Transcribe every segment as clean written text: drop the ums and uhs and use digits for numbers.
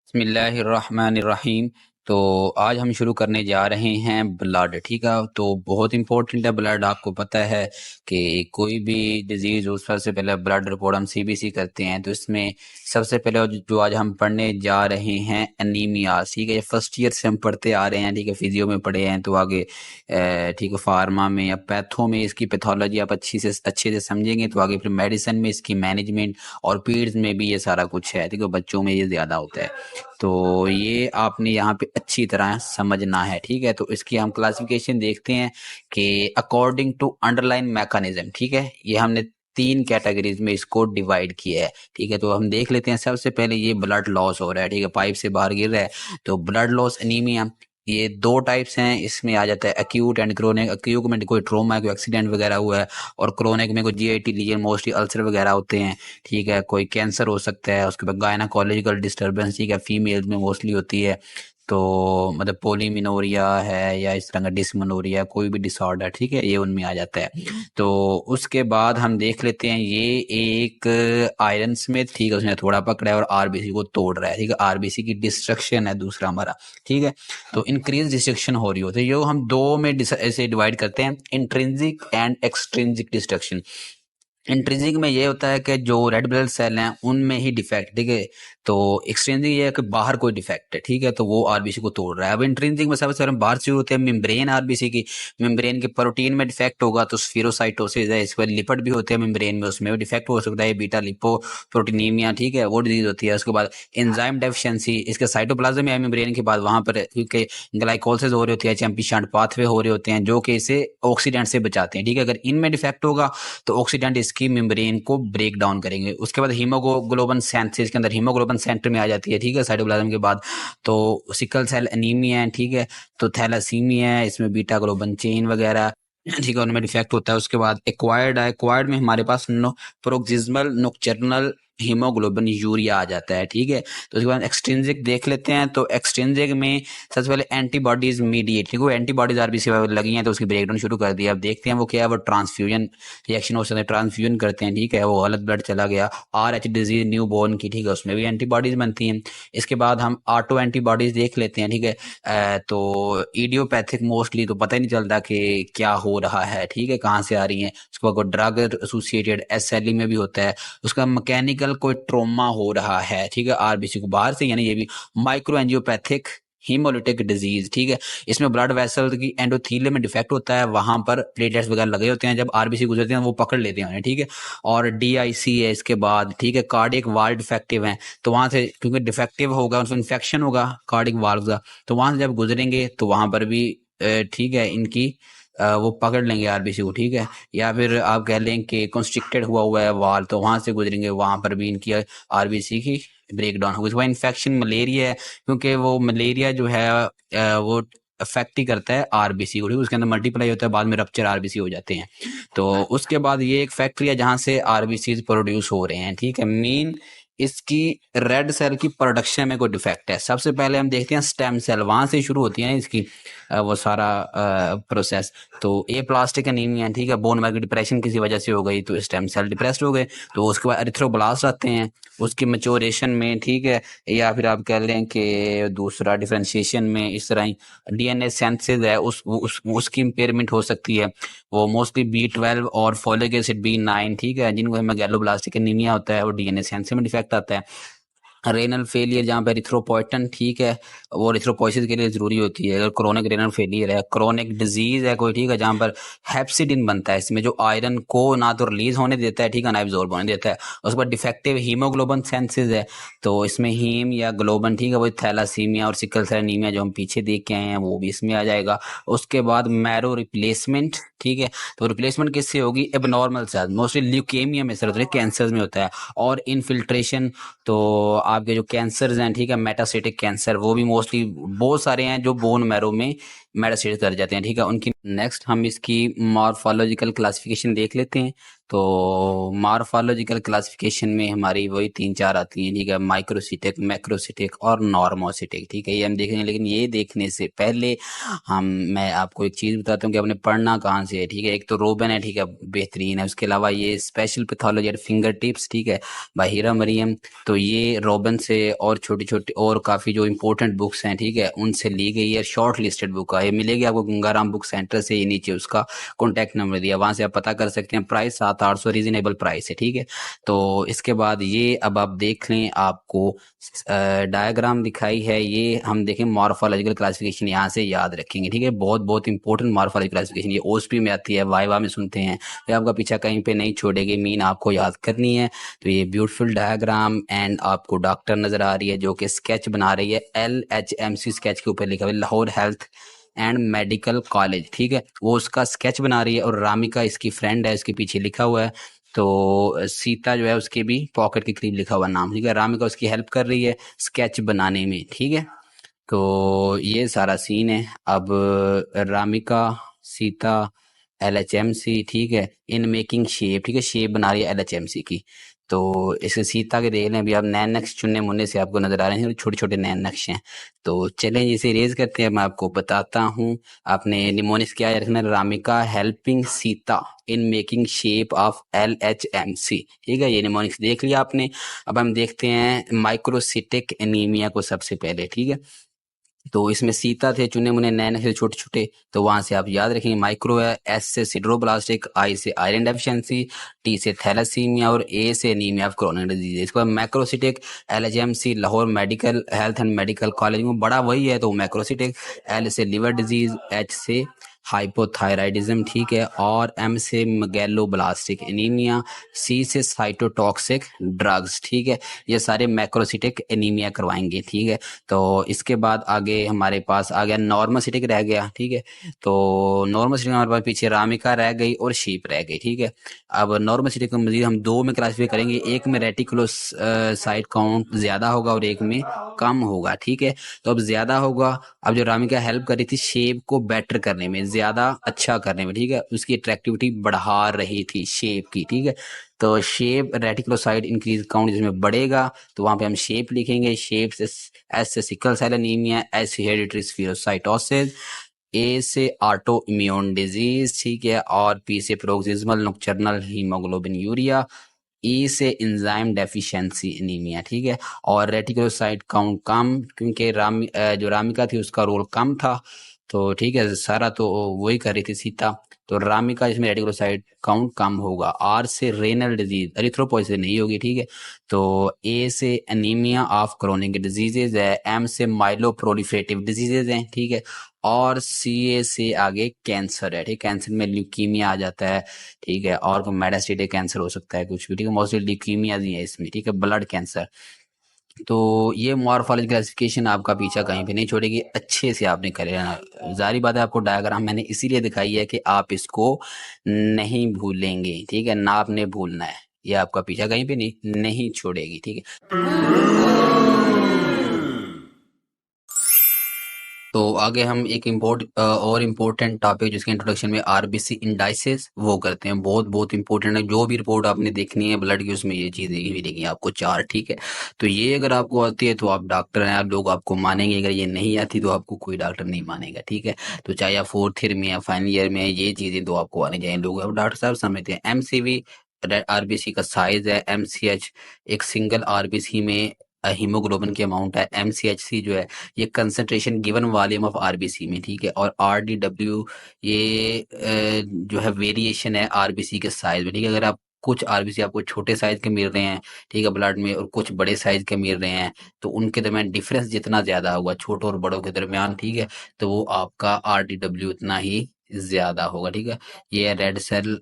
बिस्मिल्लाहिर्रहमानिर्रहीम। तो आज हम शुरू करने जा रहे हैं ब्लड। ठीक है, तो बहुत इंपॉर्टेंट है ब्लड। आपको पता है कि कोई भी डिजीज़ हो सबसे पहले ब्लड रिपोर्ट हम सीबीसी करते हैं। तो इसमें सबसे पहले जो आज हम पढ़ने जा रहे हैं एनीमिया। ठीक है, ये फर्स्ट ईयर से हम पढ़ते आ रहे हैं। ठीक है, फिजियो में पढ़े हैं तो आगे ठीक है फार्मा में या पैथो में इसकी पैथोलॉजी आप अच्छे से समझेंगे तो आगे फिर मेडिसिन में इसकी मैनेजमेंट और पीड्स में भी ये सारा कुछ है। ठीक है, बच्चों में ये ज़्यादा होता है। तो ये आपने यहाँ पे अच्छी तरह समझना है। ठीक है, तो इसकी हम क्लासिफिकेशन देखते हैं कि अकॉर्डिंग टू अंडरलाइन मैकेनिज्म। ठीक है, ये हमने 3 कैटेगरीज में इसको डिवाइड किया है। ठीक है, तो हम देख लेते हैं। सबसे पहले ये ब्लड लॉस हो रहा है। ठीक है, पाइप से बाहर गिर रहा है तो ब्लड लॉस एनीमिया। ये 2 टाइप्स हैं। इसमें आ जाता है एक्यूट एंड क्रोनिक। एक्यूट में कोई ट्रोमा, कोई एक्सीडेंट वगैरह हुआ है, और क्रोनिक में कोई जीआईटी लीजन, मोस्टली अल्सर वगैरह होते हैं। ठीक है, कोई कैंसर हो सकता है, उसके बाद गायनाकोलॉजिकल डिस्टर्बेंस। ठीक है, फीमेल्स में मोस्टली होती है। तो मतलब पोलीमिनोरिया है या इस तरह का डिसमेनोरिया, कोई भी डिसऑर्डर, ठीक है, ये उनमें आ जाता है। तो उसके बाद हम देख लेते हैं ये एक आयरन स्मिथ। ठीक है, उसने थोड़ा पकड़ा है और आरबीसी को तोड़ रहा है। ठीक है, आरबीसी की डिस्ट्रक्शन है दूसरा हमारा। ठीक है, तो इंक्रीज डिस्ट्रक्शन हो रही होती है। जो हम 2 में ऐसे डिवाइड करते हैं, intrinsic and extrinsic destruction. Intrinsic में ये होता है कि जो रेड ब्लड सेल हैं उनमें ही डिफेक्ट। ठीक है, तो एक्सट्रिंसिक ये है कि बाहर कोई डिफेक्ट है। ठीक है, तो वो आरबीसी को तोड़ रहा है। अब इंट्रिंसिक में सबसे पहले बाहर शुरू होते हैं मेम्ब्रेन आरबीसी की। मेम्ब्रेन के प्रोटीन में डिफेक्ट होगा तो स्फीरोसाइटोसिस है। इसके बाद लिपिड भी होते हैं मेम्ब्रेन में, उसमें भी डिफेक्ट हो सकता है, बीटा लिपोप्रोटीनीमिया। ठीक है, वो डिजीज होती है। उसके बाद एंजाइम डेफिशिएंसी, इसके साइटोप्लाज्म में है मेम्ब्रेन के बाद, वहां पर क्योंकि ग्लाइकोलिसिस हो रही होती है, एचएमपी शंट पाथवे हो रहे होते हैं जो कि इसे ऑक्सीडेंट से बचाते हैं। ठीक है, अगर इनमें डिफेक्ट होगा तो ऑक्सीडेंट इसकी मेम्ब्रेन को ब्रेक डाउन करेंगे। उसके बाद हीमोग्लोबिन सिंथेसिस के अंदर हीमोग्लोबिन सेंटर में आ जाती है। ठीक है, साइटोप्लाज्म के बाद। तो सिकल सेल एनीमिया है। ठीक है, तो थैलासीमिया है, इसमें बीटा ग्लोबिन चेन वगैरह, ठीक है, उनमें डिफेक्ट होता है। उसके बाद एक्वायर्ड है। एक्वायर्ड में हमारे पास प्रोक्सिमल नोक्टर्नल हीमोग्लोबिन यूरिया आ जाता है। ठीक है, तो उसके बाद एक्सट्रिंसिक देख लेते हैं। तो एक्सट्रिंसिक में सबसे पहले एंटीबॉडीज मीडिएट। ठीक है, एंटीबॉडीज आरबीसी लगी हैं तो उसकी ब्रेकडाउन शुरू कर दिया। अब देखते हैं वो क्या है। वो ट्रांसफ्यूजन रिएक्शन हो सकता है, ट्रांसफ्यूजन करते हैं। ठीक है, वो गलत ब्लड चला गया। आरएच डिजीज न्यू बोर्न की, ठीक है, उसमें भी एंटीबॉडीज बनती हैं। इसके बाद हम ऑटो एंटीबॉडीज देख लेते हैं। ठीक है, तो इडियोपैथिक मोस्टली तो पता ही नहीं चलता कि क्या हो रहा है। ठीक है, कहाँ से आ रही है। उसके बाद कोई ड्रग एसोसिएटेड एसएलई में भी होता है। उसका मैकेनिकल कोई ट्रोमा हो रहा है। ठीक है, आरबीसी को बाहर से, यानी ये भी माइक्रो एंजियोपैथिक हीमोलिटिक डिजीज। ठीक है, इसमें ब्लड वेसल की एंडोथीलियम में डिफेक्ट होता है, वहां पर प्लेटलेट्स वगैरह लगे होते हैं, जब आरबीसी गुजरते हैं वो पकड़ लेते हैं। ठीक है, और डीआईसी है इसके बाद। ठीक है, कार्डियक वाल्व डिफेक्टिव है, तो वहां से क्योंकि डिफेक्टिव होगा उसमें इन्फेक्शन होगा कार्डियक वाल्व का, तो वहां से जब गुजरेंगे तो वहां पर भी ठीक है इनकी वो पकड़ लेंगे आरबीसी को। ठीक है, या फिर आप कह लें कि कंस्ट्रिक्टेड हुआ है वाल, तो वहां से गुजरेंगे, वहां पर भी इनकी आरबीसी की ब्रेक डाउन होगी। इन्फेक्शन मलेरिया है, क्योंकि वो मलेरिया जो है वो अफेक्ट ही करता है आरबीसी को। ठीक है, उसके अंदर मल्टीप्लाई होता है, बाद में रप्चर आरबीसी हो जाते हैं। तो उसके बाद ये एक फैक्ट्री है जहां से आरबीसी प्रोड्यूस हो रहे हैं। ठीक है, मेन इसकी रेड सेल की प्रोडक्शन में कोई डिफेक्ट है। सबसे पहले हम देखते हैं स्टेम सेल, वहां से शुरू होती है इसकी वो सारा प्रोसेस। तो ए प्लास्टिक एनीमिया, ठीक है, बोन मैरो डिप्रेशन किसी वजह से हो गई तो स्टेम सेल डिप्रेस्ड हो गए। तो उसके बाद एरिथ्रोब्लास्ट आते हैं उसकी मैच्योरेशन में। ठीक है, या फिर आप कह लें कि दूसरा डिफरेंशिएशन में, इस तरह ही डीएनए सिंथेसिस है उसकी इम्पेयरमेंट हो सकती है। वो मोस्टली बी 12 और फोलिक एसिड बी 9, ठीक है, जिनको मेगालोब्लास्टिक एनीमिया होता है, और डीएनए सिंथेसिस में डिफेक्ट आता है। रेनल फेलियर जहाँ पे एरिथ्रोपोइटन, ठीक है, वो एरिथ्रोपोइसिस के लिए जरूरी होती है। अगर क्रोनिक रेनल फेलियर है, क्रोनिक डिजीज है कोई, ठीक है, जहाँ पर हेप्सिडिन बनता है, इसमें जो आयरन को ना तो रिलीज होने देता है, ठीक है, ना एब्जॉर्ब होने देता है। उसके बाद डिफेक्टिव हीमोग्लोबिन सेंसिस है, तो इसमें हीम या ग्लोबन, ठीक है, वो थैलासीमिया और सिकल सेल एनीमिया जो हम पीछे देख के आए हैं वो भी इसमें आ जाएगा। उसके बाद मैरो रिप्लेसमेंट, ठीक है, तो रिप्लेसमेंट किससे होगी, एबनॉर्मल सेल, मोस्टली ल्यूकेमिया में सर होता है, कैंसर में होता है। और इनफिल्ट्रेशन, तो आपके जो कैंसर हैं, ठीक है, मेटास्टेटिक कैंसर, वो भी मोस्टली बहुत सारे हैं जो बोन मैरो में मेटास्टेट कर जाते हैं। ठीक है, उनकी नेक्स्ट हम इसकी मॉर्फोलॉजिकल क्लासिफिकेशन देख लेते हैं। तो मॉर्फोलॉजिकल क्लासिफिकेशन में हमारी वही 3-4 आती हैं, ठीक है, माइक्रोसिटिक, मैक्रोसिटिक और नॉर्मोसिटिक, ठीक है, ये हम देखेंगे। लेकिन ये देखने से पहले हम मैं आपको एक चीज़ बताता हूँ कि आपने पढ़ना कहाँ से है, ठीक है। एक तो रोबन है, ठीक है, बेहतरीन है। उसके अलावा ये special pathology at finger tips, ठीक है, बाय हीरा मरियम। तो ये रोबन से और छोटी छोटी और काफ़ी जो इंपॉर्टेंट बुक्स हैं, ठीक है, उनसे ली गई है। शॉर्ट लिस्टेड बुक है, ये मिलेगी आपको गंगाराम बुक सेंटर से। ये नीचे उसका कॉन्टैक्ट नंबर दिया, वहाँ से आप पता कर सकते हैं। प्राइस 700-800 रीजनेबल प्राइस है, ठीक है। तो इसके बाद ये अब आप देख लें, आपको डायग्राम दिखाई है, ये हम देखें मॉर्फोलॉजिकल क्लासिफिकेशन, यहाँ से याद रखेंगे, ठीक है। बहुत बहुत इंपॉर्टेंट मॉर्फोलॉजिकल क्लासिफिकेशन, ये ओएसपी में आती है, वाइवा में सुनते हैं, ये आपका पीछा कहीं पे नहीं छोड़ेगी, मीन आपको याद करनी है। तो ये ब्यूटीफुल डायग्राम एंड आपको डॉक्टर नजर आ रही है जो कि स्केच बना रही है। LHMC स्केच के ऊपर लिखा हुआ है Lahore health and medical college, ठीक है, वो उसका स्केच बना रही है। और रामिका इसकी फ्रेंड है, इसके पीछे लिखा हुआ है। तो सीता जो है उसके भी पॉकेट के करीब लिखा हुआ नाम, ठीक है। रामिका उसकी हेल्प कर रही है स्केच बनाने में, ठीक है। तो ये सारा सीन है। अब रामिका, सीता, LHMC, ठीक है, इन मेकिंग शेप, ठीक है, शेप बना रही है LHMC की। तो इसे सीता के देख लें, अभी आप नैन नक्श चुनने मुन्ने से आपको नजर आ रहे हैं, छोटे छोटे नैन नक्श हैं। तो चलें इसे रेज करते हैं, मैं आपको बताता हूँ। आपने निमोनिक्स क्या रखना है, Ramika helping Sita in making shape of LHMC, ठीक है, ये निमोनिक्स देख लिया आपने। अब हम देखते हैं माइक्रोसिटिक एनीमिया को सबसे पहले, ठीक है। तो इसमें सीता थे चुने मुने नैन से छोटे छोटे, तो वहां से आप याद रखेंगे। माइक्रो है, S से सिड्रोब्लास्टिक, I से आयरन डेफिशिएंसी, T से थैलेसीमिया और A से एनीमिया ऑफ क्रोनिक डिजीज। इसके बाद macrocytic LHMC Lahore medical health and medical college में बड़ा वही है, तो मैक्रोसिटिक। L से लिवर डिजीज, H से हाइपोथायराइडिज्म, ठीक है, और M से मैगेलोब्लास्टिक एनीमिया, C से साइटोटॉक्सिक ड्रग्स, ठीक है। ये सारे मैक्रोसिटिक एनीमिया करवाएंगे, ठीक है। तो इसके बाद आगे हमारे पास आ गया नॉर्मोसिटिक रह गया, ठीक है। तो नॉर्मोसिटिक हमारे पास पीछे रामिका रह गई और शीप रह गई, ठीक है। अब नॉर्मोसिटिक को मजीद हम दो में क्लासीफाई करेंगे, एक में रेटिकुलोसाइट काउंट ज्यादा होगा और एक में कम होगा, ठीक है। तो अब ज्यादा होगा, अब जो रामिका हेल्प कर रही थी शेप को बेटर करने में, ज्यादा अच्छा करने में, ठीक है, उसकी अट्रैक्टिविटी बढ़ा रही थी शेप की, ठीक है। तो शेप रेटिकुलोसाइट इंक्रीज काउंट जिसमें बढ़ेगा, तो वहां पे हम शेप लिखेंगे। शेप से एस से sickle cell anaemia, S hereditary spherocytosis, A से ऑटो इम्यून डिजीज, ठीक है, और पी से proximal nocturnal haemoglobinuria, E से एंजाइम डेफिशिएंसी एनीमिया, ठीक है। और रेटिकुलोसाइट काउंट कम, क्योंकि जो रामिका थी उसका रोल कम था, तो ठीक है, सारा तो वही कर रही थी सीता। तो रामिका इसमें रेटिकुलोसाइट काउंट कम होगा। आर से रेनल डिजीज, एरिथ्रोपोइसिस नहीं होगी, ठीक है। तो ए से एनीमिया ऑफ क्रोनिक डिजीजेज है, एम से माइलोप्रोलिफरेटिव डिजीजेज हैं, ठीक है। और सी ए से आगे कैंसर है, ठीक, कैंसर में ल्यूकीमिया आ जाता है, ठीक है, और मेटास्टेटिक कैंसर हो सकता है कुछ भी, ठीक है, मोस्टली ल्यूकीमिया ही है इसमें, ठीक है, ब्लड कैंसर। तो ये मॉर्फोलॉजी क्लासिफिकेशन आपका पीछा कहीं पे नहीं छोड़ेगी, अच्छे से आपने कर लेना। जारी बात है, आपको डायग्राम मैंने इसीलिए दिखाई है कि आप इसको नहीं भूलेंगे, ठीक है, ना आपने भूलना है, ये आपका पीछा कहीं पे नहीं छोड़ेगी, ठीक है। तो आगे हम एक और इम्पोर्टेंट टॉपिक जिसके इंट्रोडक्शन में आरबीसी इंडाइसेस वो करते हैं। बहुत बहुत इंपॉर्टेंट है, जो भी रिपोर्ट आपने देखनी है ब्लड की उसमें ये चीजें मिलेंगी आपको चार, ठीक है। तो ये अगर आपको आती है तो आप डॉक्टर हैं, आप लोग आपको मानेंगे, अगर ये नहीं आती तो आपको कोई डॉक्टर नहीं मानेगा, ठीक है। तो चाहे आप फोर्थ ईयर में या फाइनल ईयर में, ये चीजें तो आपको आनी चाहिए। लोग अब डॉक्टर साहब समझते हैं। एमसीवी आरबीसी का साइज है, एमसीएच एक सिंगल आरबीसी में हीमोग्लोबिन की अमाउंट है, एमसीएचसी जो है ये concentration given volume of RBC में, ठीक है। और आरडीडब्ल्यू ये जो है वेरिएशन है आरबीसी के साइज में, ठीक है। अगर आप कुछ आरबीसी आपको छोटे साइज के मिल रहे हैं, ठीक है, ब्लड में, और कुछ बड़े साइज के मिल रहे हैं, तो उनके दरमियान डिफरेंस जितना ज्यादा होगा छोटों और बड़ों के दरमियान, ठीक है, तो वो आपका आरडीडब्ल्यू उतना ही ज्यादा होगा, ठीक है। ये रेड सेल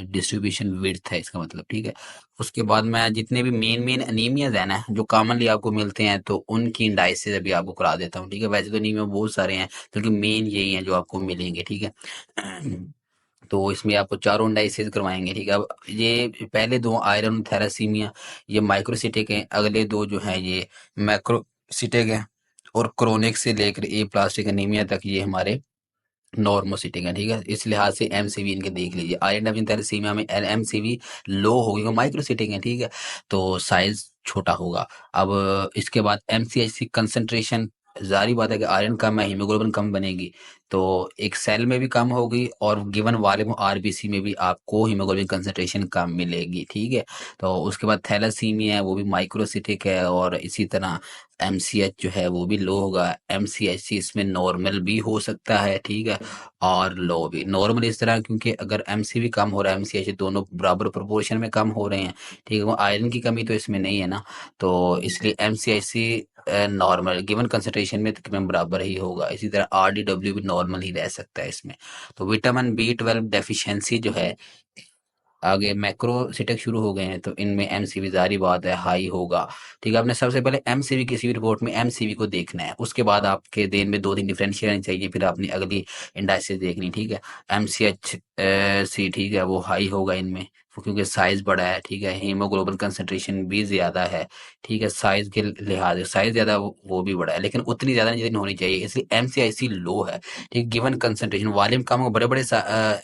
डिस्ट्रीब्यूशन विड्थ है इसका मतलब, ठीक है। उसके बाद मैं जितने भी मेन मेन अनीमियाज है ना जो कॉमनली आपको मिलते हैं, तो उनकी इंडाइसेस अभी आपको करा देता हूँ, ठीक है। वैसे तो अनीमिया बहुत सारे हैं, लेकिन मेन यही हैं जो आपको मिलेंगे, ठीक है। तो इसमें आपको चारों इंडाइसेस करवाएंगे, ठीक है। अब ये पहले दो आयरन थैलेसीमिया ये माइक्रोसिटिक हैं, अगले दो जो हैं ये मैक्रोसिटिक हैं, और क्रोनिक से लेकर ए प्लास्टिक एनीमिया तक ये हमारे नॉर्मोसिटिक है, ठीक है। इस लिहाज से एमसीवी इनके देख लीजिए। आयरन डेफिशिएंसी थैलेसीमिया में एमसीवी लो होगी, माइक्रोसिटिक है, ठीक है। तो साइज छोटा होगा। अब इसके बाद एमसीएचसी कंसंट्रेशन, जारी बात है कि आयरन कम है, हीमोग्लोबिन कम बनेगी, तो एक सेल में भी कम होगी और गिवन वॉल्यूम आरबीसी में भी आपको हीमोग्लोबिन कंसंट्रेशन कम मिलेगी, ठीक है। तो उसके बाद थैलेसीमिया है, वो भी माइक्रोसिटिक है, और इसी तरह एमसीएच जो है वो भी लो होगा। एमसीएचसी इसमें नॉर्मल भी हो सकता है, ठीक है, और लो भी। नॉर्मल इस तरह क्योंकि अगर एमसीवी कम हो रहा है, एमसीएच दोनों बराबर प्रोपोर्शन में कम हो रहे हैं, ठीक है, वो आयरन की कमी तो इसमें नहीं है ना, तो इसलिए एमसीएचसी नॉर्मल गिवन कंसंट्रेशन में तकरीबन बराबर ही होगा। इसी तरह आरडीडब्ल्यू भी नॉर्मल ही रह सकता है इसमें। तो विटामिन बी 12 डेफिशिएंसी जो है, आगे मैक्रोसिटिक शुरू हो गए हैं, तो इनमें एमसीवी जारी बात है हाई होगा, ठीक है। आपने सबसे पहले एमसीवी किसी भी रिपोर्ट में एमसीवी को देखना है, उसके बाद आपके देन में दो तीन डिफरेंशिएट आनी चाहिए, फिर आपने अगली इंडाइसेस देखनी, ठीक है। एमसीएच सी, ठीक है, वो हाई होगा इनमें, क्योंकि साइज बड़ा है, ठीक है, हीमोग्लोबिन कंसंट्रेशन भी ज्यादा है, ठीक है। साइज के लिहाज से साइज ज्यादा, वो भी बड़ा है, लेकिन उतनी ज्यादा नहीं जितनी होनी चाहिए, इसलिए एमसीआईसी लो है, ठीक। गिवन कंसंट्रेशन वॉल्यूम कम हो, बड़े बड़े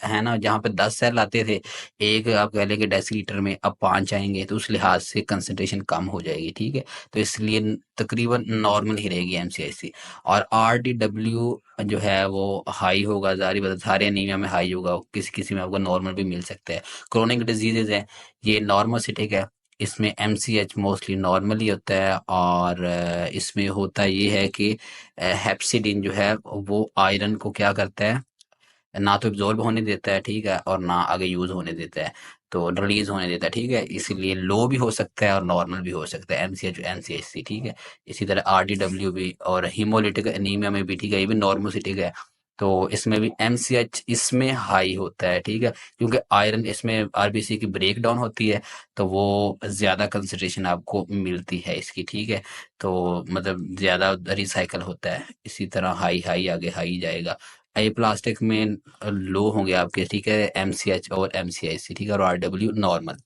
है ना, जहाँ पे 10 सेल आते थे एक, आप कह लेंगे डेसीलीटर में, अब 5 आएंगे, तो उस लिहाज से कंसंट्रेशन कम हो जाएगी, ठीक है। तो इसलिए तकरीबन नॉर्मल ही रहेगी एमसीआईसी। और आरडीडब्ल्यू जो है वो हाई होगा, जारी बता सारे एनीमिया में हाई होगा, किसी किसी में आपको नॉर्मल भी मिल सकता है। क्रोनिक डिजीजेज है, ये नॉर्मोसिटिक है, इसमें एमसीएच मोस्टली नॉर्मल ही होता है, और इसमें होता ये है कि हेप्सिडिन जो है वो आयरन को क्या करता है, ना तो एब्जॉर्ब होने देता है, ठीक है, और ना आगे यूज होने देता है, तो रिलीज होने देता है, ठीक है। इसीलिए लो भी हो सकता है और नॉर्मल भी हो सकता है, एमसीएच एमसीएचसी, ठीक है। इसी तरह आरडीडब्ल्यू भी, और हीमोलिटिक एनीमिया में भी, ठीक है, ये भी नॉर्मोसिटिक है, तो इसमें भी एमसीएच इसमें हाई होता है, ठीक है, क्योंकि आयरन इसमें आरबीसी की ब्रेक डाउन होती है, तो वो ज्यादा कंसंट्रेशन आपको मिलती है इसकी, ठीक है। तो मतलब ज्यादा रिसाइकल होता है, इसी तरह हाई हाई आगे हाई जाएगा। ये प्लास्टिक में लो होंगे आपके, ठीक है, एमसीएच और एमसीआईसी, ठीक है, और आरडब्ल्यू नॉर्मल।